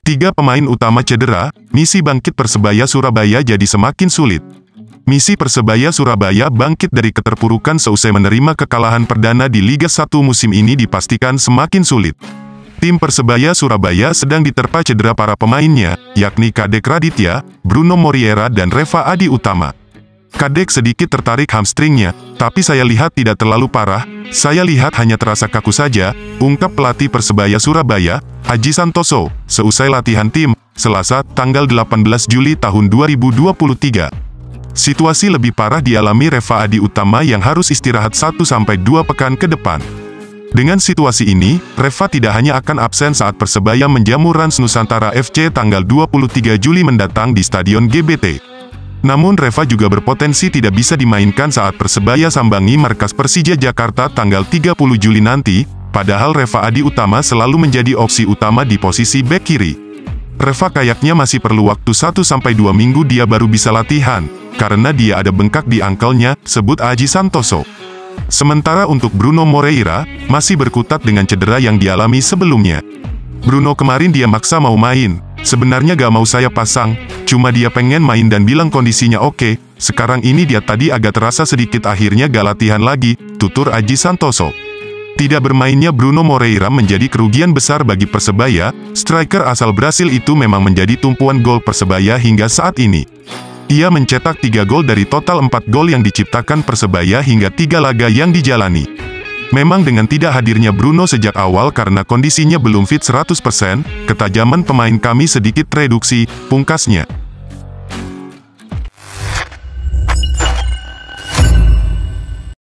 3 pemain utama cedera, misi bangkit Persebaya Surabaya jadi semakin sulit. Misi Persebaya Surabaya bangkit dari keterpurukan seusai menerima kekalahan perdana di Liga 1 musim ini dipastikan semakin sulit. Tim Persebaya Surabaya sedang diterpa cedera para pemainnya, yakni Kadek Raditya, Bruno Moriera dan Reva Adi Utama. Kadek sedikit tertarik hamstringnya, tapi saya lihat tidak terlalu parah, saya lihat hanya terasa kaku saja, ungkap pelatih Persebaya Surabaya, Aji Santoso, seusai latihan tim, Selasa, tanggal 18 Juli tahun 2023. Situasi lebih parah dialami Reva Adi Utama yang harus istirahat 1-2 pekan ke depan. Dengan situasi ini, Reva tidak hanya akan absen saat Persebaya menjamu Rans Nusantara FC tanggal 23 Juli mendatang di Stadion GBT. Namun Reva juga berpotensi tidak bisa dimainkan saat Persebaya sambangi markas Persija Jakarta tanggal 30 Juli nanti, padahal Reva Adi Utama selalu menjadi opsi utama di posisi bek kiri. Reva kayaknya masih perlu waktu 1-2 minggu dia baru bisa latihan, karena dia ada bengkak di ankle-nya, sebut Aji Santoso. Sementara untuk Bruno Moreira, masih berkutat dengan cedera yang dialami sebelumnya. Bruno kemarin dia maksa mau main, sebenarnya gak mau saya pasang, cuma dia pengen main dan bilang kondisinya oke, sekarang ini dia tadi agak terasa sedikit akhirnya gak latihan lagi, tutur Aji Santoso. Tidak bermainnya Bruno Moreira menjadi kerugian besar bagi Persebaya, striker asal Brasil itu memang menjadi tumpuan gol Persebaya hingga saat ini. Ia mencetak 3 gol dari total 4 gol yang diciptakan Persebaya hingga 3 laga yang dijalani. Memang dengan tidak hadirnya Bruno sejak awal karena kondisinya belum fit 100%, ketajaman pemain kami sedikit reduksi, pungkasnya.